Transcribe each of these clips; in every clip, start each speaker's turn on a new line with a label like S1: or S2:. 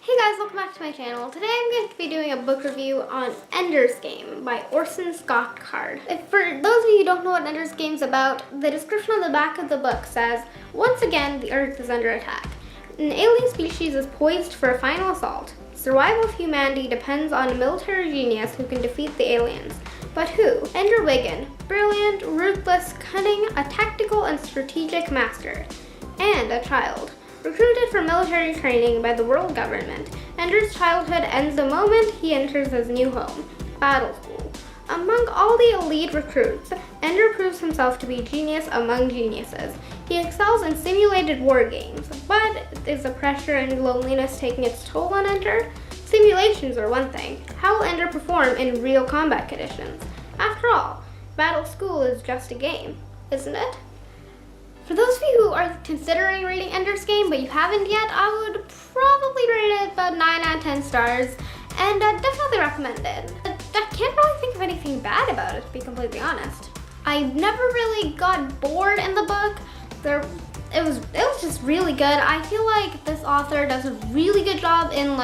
S1: Hey guys, welcome back to my channel. Today I'm going to be doing a book review on Ender's Game by Orson Scott Card. For those of you who don't know what Ender's Game is about, the description on the back of the book says, once again, the Earth is under attack. An alien species is poised for a final assault. Survival of humanity depends on a military genius who can defeat the aliens. But who? Ender Wiggin, brilliant, ruthless, cunning, a tactical and strategic master, and a child. Recruited for military training by the world government, Ender's childhood ends the moment he enters his new home, Battle School. Among all the elite recruits, Ender proves himself to be genius among geniuses. He excels in simulated war games, but is the pressure and loneliness taking its toll on Ender? Simulations are one thing. How will Ender perform in real combat conditions? After all, Battle School is just a game, isn't it? For those of you who are considering reading Ender's Game but you haven't yet, I would probably rate it about 9 out of 10 stars and definitely recommend it. I can't really think of anything bad about it, to be completely honest. I never really got bored in the book. It was just really good. I feel like this author does a really good job in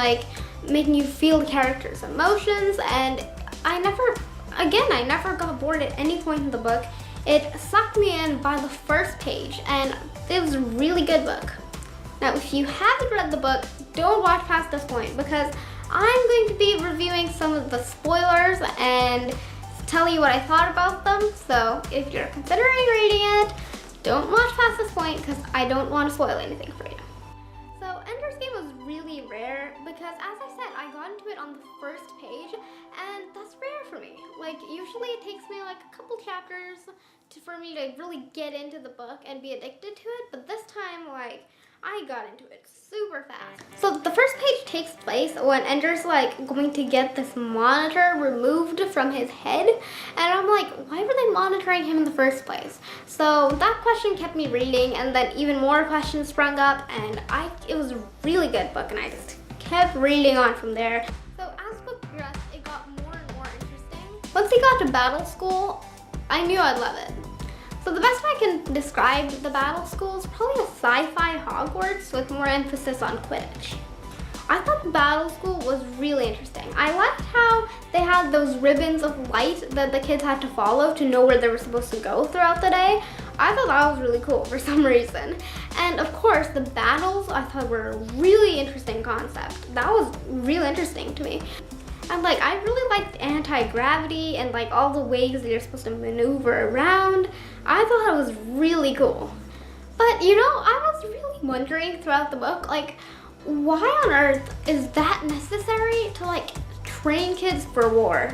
S1: making you feel the characters' emotions, and I never got bored at any point in the book. It sucked me in by the first page, and it was a really good book. Now, if you haven't read the book, don't watch past this point, because I'm going to be reviewing some of the spoilers and tell you what I thought about them. So if you're considering reading it, don't watch past this point, because I don't want to spoil anything for you. So Ender's Game was really rare because, as I said, I got into it on the first page, and that's rare for me. Usually it takes me a couple chapters for me to really get into the book and be addicted to it, but this time, I got into it super fast. So the first page takes place when Ender's going to get this monitor removed from his head, and I'm like, why were they monitoring him in the first place? So that question kept me reading, and then even more questions sprung up, and it was a really good book, and I just kept reading on from there. So as the book progressed, it got more and more interesting. Once he got to Battle School, I knew I'd love it. So the best way I can describe the Battle School is probably a sci-fi Hogwarts with more emphasis on Quidditch. I thought the Battle School was really interesting. I liked how they had those ribbons of light that the kids had to follow to know where they were supposed to go throughout the day. I thought that was really cool for some reason. And of course, the battles I thought were a really interesting concept. That was really interesting to me. And I really liked anti-gravity and all the ways that you're supposed to maneuver around. I thought it was really cool. But I was really wondering throughout the book, why on earth is that necessary to train kids for war?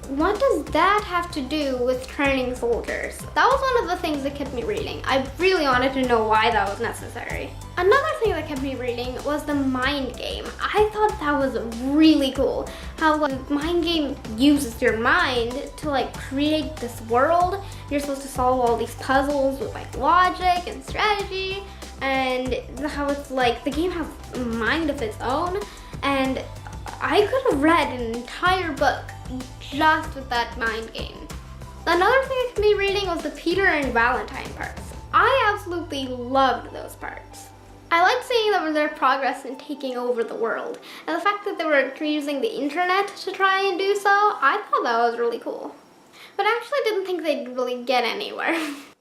S1: What does that have to do with training soldiers? That was one of the things that kept me reading. I really wanted to know why that was necessary. Another thing that kept me reading was the mind game. I thought that was really cool. How the mind game uses your mind to create this world. You're supposed to solve all these puzzles with logic and strategy, and how it's the game has a mind of its own. And I could have read an entire book just with that mind game. Another thing I could be reading was the Peter and Valentine parts. I absolutely loved those parts. I liked seeing their progress in taking over the world, and the fact that they were using the internet to try and do so, I thought that was really cool. But I actually didn't think they'd really get anywhere.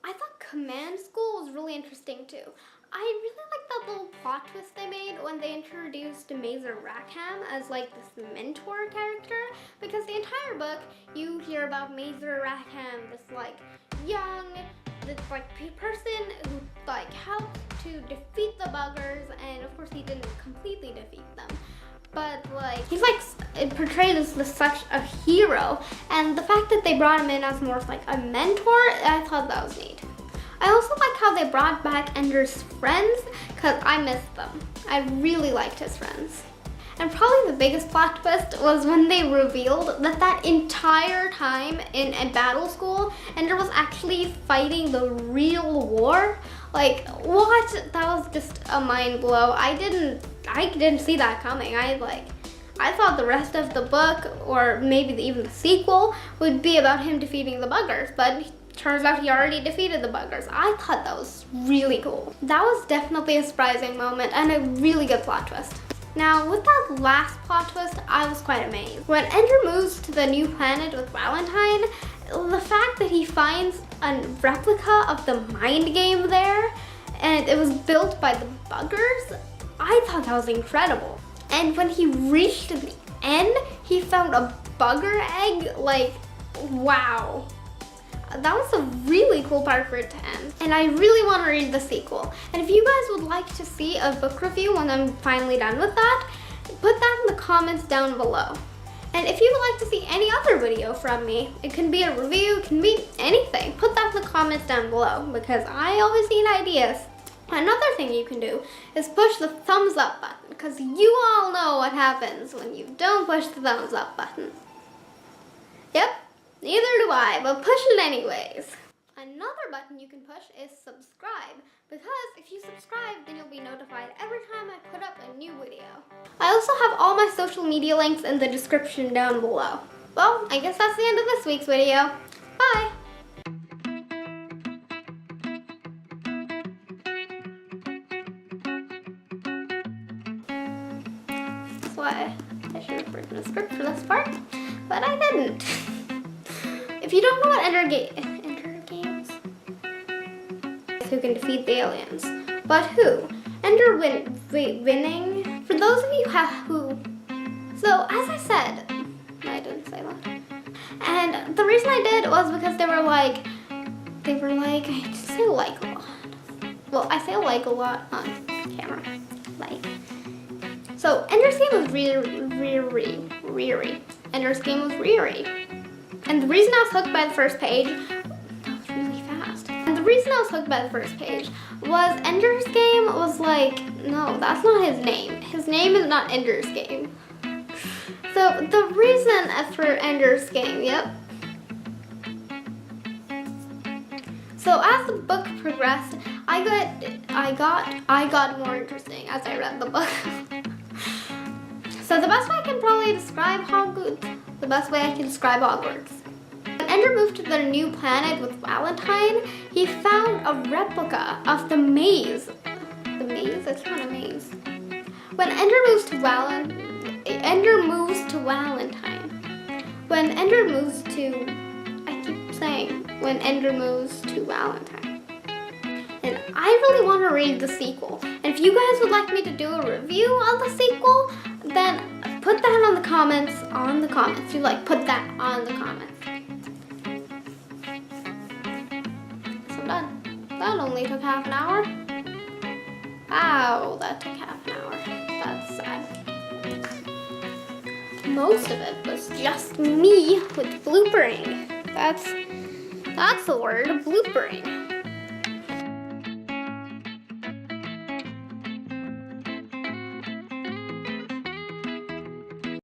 S1: I thought Command School was really interesting too. I really liked that little plot twist they made when they introduced Mazer Rackham as this mentor character, because the entire book you hear about Mazer Rackham, this young, person who helped to defeat the buggers, and of course he didn't completely defeat them. But he's portrayed as such a hero, and the fact that they brought him in as more of a mentor, I thought that was neat. I also like how they brought back Ender's friends, because I missed them. I really liked his friends. And probably the biggest plot twist was when they revealed that entire time in a Battle School, Ender was actually fighting the real war. What? That was just a mind blow. I didn't see that coming. I thought the rest of the book, or maybe even the sequel, would be about him defeating the buggers, but turns out he already defeated the buggers. I thought that was really cool. That was definitely a surprising moment and a really good plot twist. Now, with that last plot twist, I was quite amazed. When Ender moves to the new planet with Valentine, the fact that he finds a replica of the mind game there, and it was built by the buggers, I thought that was incredible. And when he reached the end, he found a bugger egg, like, wow. That was a really cool part for it to end. And I really want to read the sequel. And if you guys would like to see a book review when I'm finally done with that, put that in the comments down below. And if you would like to see any other video from me, it can be a review, it can be anything, put that in the comments down below because I always need ideas. Another thing you can do is push the thumbs up button because you all know what happens when you don't push the thumbs up button. Yep. Neither do I, but push it anyways. Another button you can push is subscribe, because if you subscribe, then you'll be notified every time I put up a new video. I also have all my social media links in the description down below. Well, I guess that's the end of this week's video. Bye! That's why I should have written a script for this part, but I didn't. If you don't know what Ender Games, who can defeat the aliens, but who? Ender winning. For those of you who, so as I said, I didn't say that. And the reason I did was because they were like, I just say like a lot. Well, I say like a lot on camera, like. So Ender's Game was Riri. Ender's Game was Riri. And the reason I was hooked by the first page, that was really fast. And the reason I was hooked by the first page was Ender's Game was like, no, that's not his name. His name is not Ender's Game. So the reason for Ender's Game, yep. So as the book progressed, I got more interesting as I read the book. So the best way I can probably describe Hogwarts. When Ender moved to the new planet with Valentine, he found a replica of the maze. The maze? It's not a maze. When Ender moves to Valentine. When Ender moves to Valentine. And I really want to read the sequel. And if you guys would like me to do a review on the sequel, then put that on the comments. You put that on the comments. So I'm done. That only took half an hour. Wow, that took half an hour. That's sad. Most of it was just me with bloopering. That's the word, bloopering.